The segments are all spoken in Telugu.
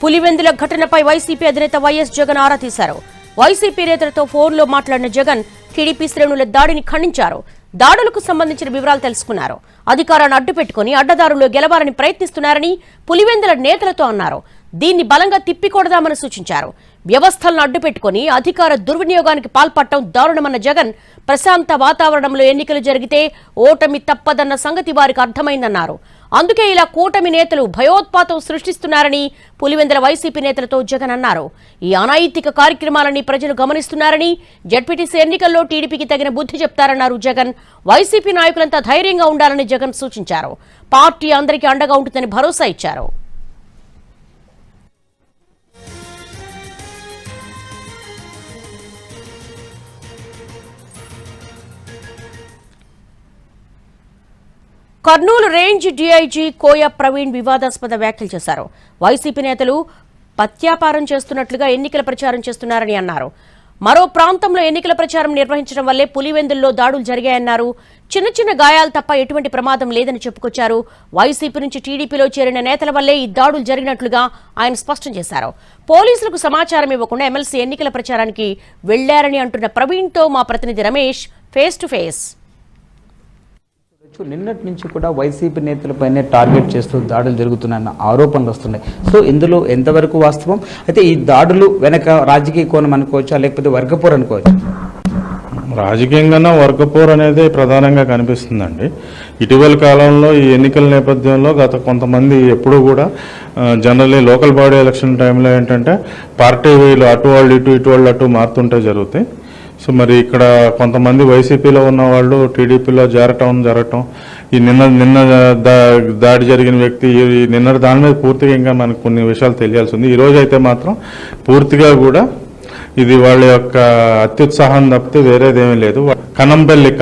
పులివెందుల ఘటనపై వైసీపీ అధినేత వైఎస్ జగన్ ఆరా తీశారు. వైసీపీ నేతలతో ఫోన్లో మాట్లాడిన జగన్ టీడీపీ శ్రేణుల దాడిని ఖండించారు. దాడులకు సంబంధించిన వివరాలు తెలుసుకున్నారు. అధికారాన్ని అడ్డుపెట్టుకుని అడ్డదారుల్లో గెలవాలని ప్రయత్నిస్తున్నారని పులివెందుల నేతలతో అన్నారు. దీన్ని బలంగా తిప్పికొడదామని సూచించారు. వ్యవస్థలను అడ్డుపెట్టుకుని అధికార దుర్వినియోగానికి పాల్పడటం దారుణమన్న జగన్ ప్రశాంత వాతావరణంలో ఎన్నికలు జరిగితే ఓటమి తప్పదన్న సంగతి వారికి అర్థమైందన్నారు. అందుకే ఇలా కూటమి నేతలు భయోత్పాతం సృష్టిస్తున్నారని పులివెందుల వైసీపీ నేతలతో జగన్ అన్నారు. ఈ అనైతిక కార్యక్రమాలని ప్రజలు గమనిస్తున్నారని, జడ్పీటీసీ ఎన్నికల్లో టీడీపీకి తగిన బుద్ధి చెప్తారన్నారు జగన్. వైసీపీ నాయకులంతా ధైర్యంగా ఉండాలని జగన్ సూచించారు. పార్టీ అందరికీ అండగా ఉంటుందని భరోసా ఇచ్చారు. కర్నూలు రేంజ్ డీఐజీ కోయ ప్రవీణ్ వివాదాస్పద వ్యాఖ్యలు చేశారు. వైసీపీ నేతలు పత్యాపారం చేస్తున్నట్లుగా ఎన్నికల ప్రచారం చేస్తున్నారని అన్నారు. మరో ప్రాంతంలో ఎన్నికల ప్రచారం నిర్వహించడం వల్లే పులివెందుల్లో దాడులు జరిగాయన్నారు. చిన్న చిన్న గాయాలు తప్ప ఎటువంటి ప్రమాదం లేదని చెప్పుకొచ్చారు. వైసీపీ నుంచి టీడీపీలో చేరిన నేతల వల్లే ఈ దాడులు జరిగినట్లుగా ఆయన స్పష్టం చేశారు. పోలీసులకు సమాచారం ఇవ్వకుండా ఎమ్మెల్సీ ఎన్నికల ప్రచారానికి వెళ్లారని అంటున్న ప్రవీణ్తో మా ప్రతినిధి రమేష్ ఫేస్ టు ఫేస్. నిన్నటి నుంచి కూడా వైసీపీ నేతలపైనే టార్గెట్ చేస్తూ దాడులు జరుగుతున్నాయన్న ఆరోపణలు వస్తున్నాయి. సో ఇందులో ఎంతవరకు వాస్తవం? అయితే ఈ దాడులు వెనక రాజకీయ కోణం అనుకోవచ్చా, లేకపోతే వర్గపోరు అనుకోవచ్చు? రాజకీయంగా వర్గపోరు అనేది ప్రధానంగా కనిపిస్తుందండి. ఇటీవల కాలంలో ఈ ఎన్నికల నేపథ్యంలో గత కొంతమంది ఎప్పుడూ కూడా జనరల్లీ లోకల్ బాడీ ఎలక్షన్ టైంలో ఏంటంటే పార్టీ వీళ్ళు అటు వాళ్ళు ఇటు వాళ్ళు అటు మారుతుంటే జరుగుతాయి. సో మరి ఇక్కడ కొంతమంది వైసీపీలో ఉన్న వాళ్ళు టీడీపీలో జరగటం ఈ నిన్న దాడి జరిగిన వ్యక్తి నిన్న దాని మీద పూర్తిగా ఇంకా మనకు కొన్ని విషయాలు తెలియాల్సి ఉంది. ఈరోజు అయితే మాత్రం పూర్తిగా కూడా ఇది వాళ్ళ యొక్క అత్యుత్సాహం తప్పితే వేరేదేమీ లేదు.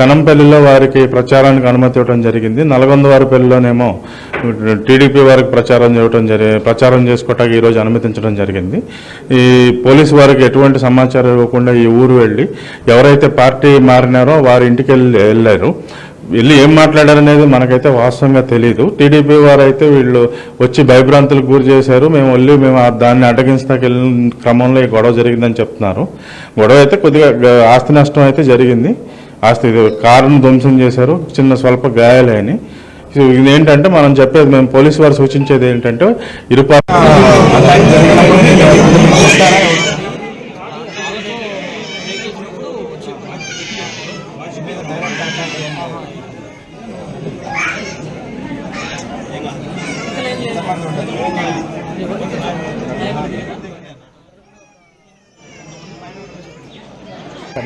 కనంపల్లిలో వారికి ప్రచారానికి అనుమతి ఇవ్వడం జరిగింది. నల్గొందవారిపల్లిలోనేమో టీడీపీ వారికి ప్రచారం చేసుకోవటానికి ఈరోజు అనుమతించడం జరిగింది. ఈ పోలీసు వారికి ఎటువంటి సమాచారం ఇవ్వకుండా ఈ ఊరు వెళ్ళి ఎవరైతే పార్టీ మారినారో వారి ఇంటికి వెళ్ళారు. వెళ్ళి ఏం మాట్లాడారనేది మనకైతే వాస్తవంగా తెలియదు. టీడీపీ వారు అయితే వీళ్ళు వచ్చి భయభ్రాంతులకు గురి చేశారు, మేము దాన్ని అడ్డగించడానికి వెళ్ళిన క్రమంలో ఈ గొడవ జరిగిందని చెప్తున్నారు. గొడవ అయితే కొద్దిగా ఆస్తి నష్టం అయితే జరిగింది. కారును ధ్వంసం చేశారు, చిన్న స్వల్ప గాయాలని. సో ఇదేంటంటే మనం చెప్పేది, మేము పోలీసు వారు సూచించేది ఏంటంటే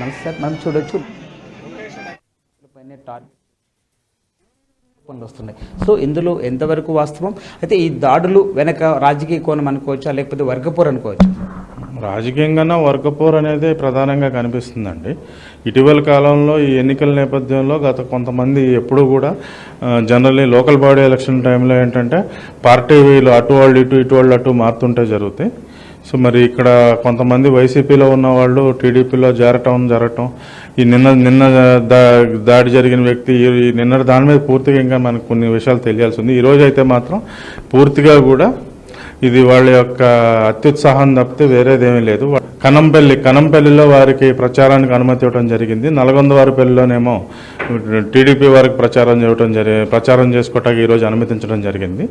నమస్తే మనం చూడొచ్చు వస్తున్నాయి. సో ఇందులో ఎంతవరకు వాస్తవం? అయితే ఈ దాడులు వెనక రాజకీయ కోణం అనుకోవచ్చా, లేకపోతే వర్గపోరు అనుకోవచ్చు? రాజకీయంగా వర్గపోరు అనేది ప్రధానంగా కనిపిస్తుందండి. ఇటీవల కాలంలో ఈ ఎన్నికల నేపథ్యంలో గత కొంతమంది ఎప్పుడూ కూడా జనరల్లీ లోకల్ బాడీ ఎలక్షన్ టైంలో ఏంటంటే పార్టీ వీళ్ళు అటు వాళ్ళు ఇటు వాళ్ళు అటు మారుతుంటే జరుగుతాయి. సో మరి ఇక్కడ కొంతమంది వైసీపీలో ఉన్న వాళ్ళు టీడీపీలో జరగటం ఈ నిన్న దాడి జరిగిన వ్యక్తి నిన్న దాని మీద పూర్తిగా ఇంకా మనకు కొన్ని విషయాలు తెలియాల్సి ఉంది. ఈరోజు అయితే మాత్రం పూర్తిగా కూడా ఇది వాళ్ళ యొక్క అత్యుత్సాహం తప్పితే వేరేదేమీ లేదు. కనంపల్లిలో వారికి ప్రచారానికి అనుమతి ఇవ్వడం జరిగింది. నల్గొందవారిపల్లిలోనేమో టీడీపీ వారికి ప్రచారం చేసుకోవటానికి ఈరోజు అనుమతించడం జరిగింది.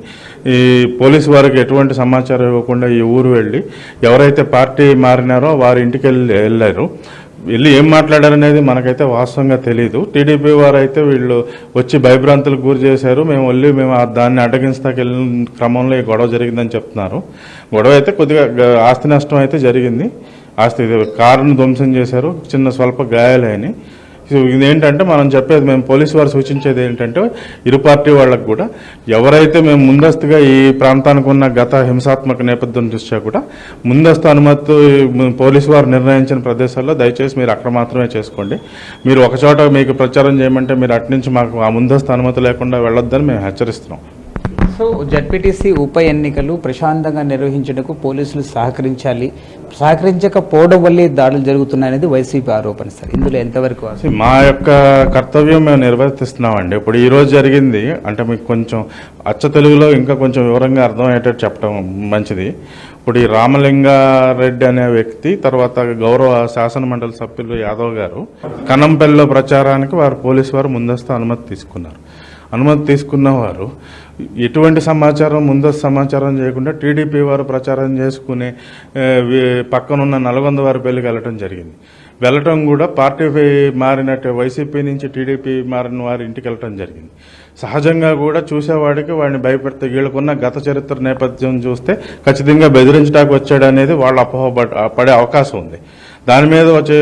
ఈ పోలీసు వారికి ఎటువంటి సమాచారం ఇవ్వకుండా ఈ ఊరు వెళ్ళి ఎవరైతే పార్టీ మారినారో వారి ఇంటికి వెళ్ళారు. వెళ్ళి ఏం మాట్లాడారనేది మనకైతే వాస్తవంగా తెలియదు. టీడీపీ వారు అయితే వీళ్ళు వచ్చి భయభ్రాంతులకు గురి చేశారు, మేము దాన్ని అడ్డగించడానికి వెళ్ళిన క్రమంలో ఈ గొడవ జరిగిందని చెప్తున్నారు. గొడవ అయితే కొద్దిగా ఆస్తి నష్టం అయితే జరిగింది. కారును ధ్వంసం చేశారు, చిన్న స్వల్ప గాయాలని. సో ఇదేంటంటే మనం చెప్పేది, మేము పోలీసు వారు సూచించేది ఏంటంటే ఇరు పార్టీ వాళ్ళకు కూడా ఎవరైతే మేము ముందస్తుగా ఈ ప్రాంతానికి ఉన్న గత హింసాత్మక నేపథ్యం దృష్ట్యా కూడా ముందస్తు అనుమతి పోలీసు వారు నిర్ణయించిన ప్రదేశాల్లో దయచేసి మీరు అక్కడ మాత్రమే చేసుకోండి. మీరు ఒకచోట మీకు ప్రచారం చేయమంటే మీరు అటు నుంచి మాకు ఆ ముందస్తు అనుమతి లేకుండా వెళ్ళొద్దని మేము హెచ్చరిస్తున్నాం. సో జడ్పీటీసీ ఉప ఎన్నికలు ప్రశాంతంగా నిర్వహించడానికి పోలీసులు సహకరించకపోవడం వల్లే దాడులు జరుగుతున్నాయనేది వైసీపీ ఆరోపణ. సార్ ఇందులో ఎంతవరకు? మా యొక్క కర్తవ్యం మేము నిర్వర్తిస్తున్నామండి. ఇప్పుడు ఈరోజు జరిగింది అంటే మీకు కొంచెం అచ్చ తెలుగులో ఇంకా కొంచెం వివరంగా అర్థమయ్యేటట్టు చెప్పడం మంచిది. ఇప్పుడు ఈ రామలింగారెడ్డి అనే వ్యక్తి, తర్వాత గౌరవ శాసనమండలి సభ్యులు యాదవ్ గారు కనంపల్లిలో ప్రచారానికి వారు పోలీసు వారు ముందస్తు అనుమతి తీసుకున్నారు. అనుమతి తీసుకున్న వారు ఎటువంటి సమాచారం ముందస్తు సమాచారం చేయకుండా టీడీపీ వారు ప్రచారం చేసుకునే పక్కనున్న నల్గొంద వారి పెళ్లికి వెళ్ళటం కూడా పార్టీ మారినట్టే, వైసీపీ నుంచి టీడీపీ మారిన వారి ఇంటికి వెళ్ళటం జరిగింది. సహజంగా కూడా చూసేవాడికి వాడిని భయపెడితే, వీళ్ళకున్న గత చరిత్ర నేపథ్యం చూస్తే ఖచ్చితంగా బెదిరించడానికి వచ్చాడు అనేది వాళ్ళు పడే అవకాశం ఉంది. దాని మీద వచ్చే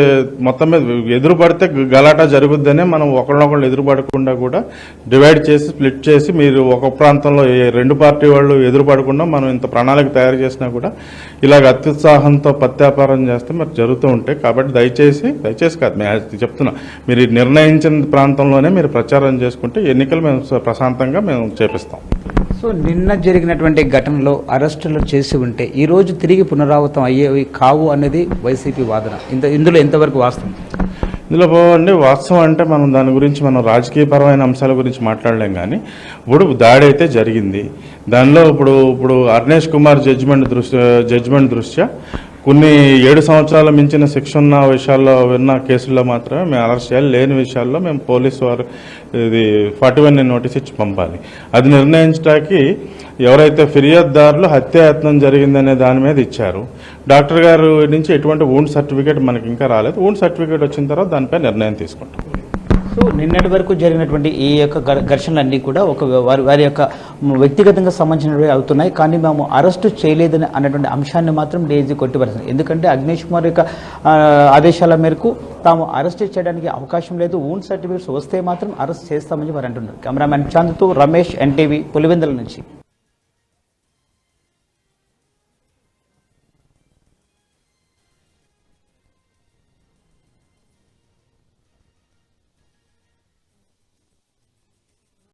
మొత్తం మీద ఎదురు పడితే గలాటా జరుగుద్దనే మనం ఒకళ్ళొకళ్ళు ఎదురు పడకుండా కూడా డివైడ్ చేసి స్ప్లిట్ చేసి, మీరు ఒక ప్రాంతంలో రెండు పార్టీ వాళ్ళు ఎదురు పడకుండా మనం ఇంత ప్రణాళిక తయారు చేసినా కూడా ఇలాగ అత్యుత్సాహంతో పత్యాపారం చేస్తే మరి జరుగుతూ ఉంటాయి. కాబట్టి దయచేసి కాదు, మేము చెప్తున్నా, మీరు నిర్ణయించిన ప్రాంతంలోనే మీరు ప్రచారం చేసుకుంటే ఎన్నికలు మేము ప్రశాంతంగా మేము చేపిస్తాం. సో నిన్న జరిగినటువంటి ఘటనలో అరెస్టులు చేసి ఉంటే ఈ రోజు తిరిగి పునరావృతం అయ్యేవి కావు అనేది వైసీపీ వాదన. ఇందులో ఎంతవరకు వాస్తవం? ఇందులో అండి వాస్తవం అంటే మనం దాని గురించి మనం రాజకీయపరమైన అంశాల గురించి మాట్లాడలేం. కానీ ఇప్పుడు దాడి అయితే జరిగింది. దానిలో ఇప్పుడు అర్నేష్ కుమార్ జడ్జిమెంట్ దృష్ట్యా కొన్ని 7 సంవత్సరాల మించిన శిక్ష ఉన్న విషయాల్లో విన్న కేసుల్లో మాత్రమే మేము అరెస్ట్ చేయాలి, లేని విషయాల్లో మేము పోలీసు వారు ఇది 41 నోటీస్ ఇచ్చి పంపాలి. అది నిర్ణయించడానికి ఎవరైతే ఫిర్యాదుదారులు హత్యాయత్నం జరిగిందనే దాని మీద ఇచ్చారు. డాక్టర్ గారు నుంచి ఎటువంటి వూండ్ సర్టిఫికేట్ మనకి ఇంకా రాలేదు. వూండ్ సర్టిఫికేట్ వచ్చిన తర్వాత దానిపై నిర్ణయం తీసుకుంటాం. సో నిన్నటి వరకు జరిగినటువంటి ఈ యొక్క ఘర్షణలన్నీ కూడా వారి యొక్క వ్యక్తిగతంగా సంబంధించినవి అవుతున్నాయి. కానీ మేము అరెస్టు చేయలేదని అన్నటువంటి అంశాన్ని మాత్రం డీఐజీ కొట్టిపడుతుంది. ఎందుకంటే అగ్నేష్ కుమార్ యొక్క ఆదేశాల మేరకు తాము అరెస్ట్ చేయడానికి అవకాశం లేదు, వూండ్ సర్టిఫికేట్స్ వస్తే మాత్రం అరెస్ట్ చేస్తామని వారు అంటున్నారు. కెమెరామ్యాన్ చాంద్తో రమేష్, ఎన్టీవీ, పులివెందుల నుంచి.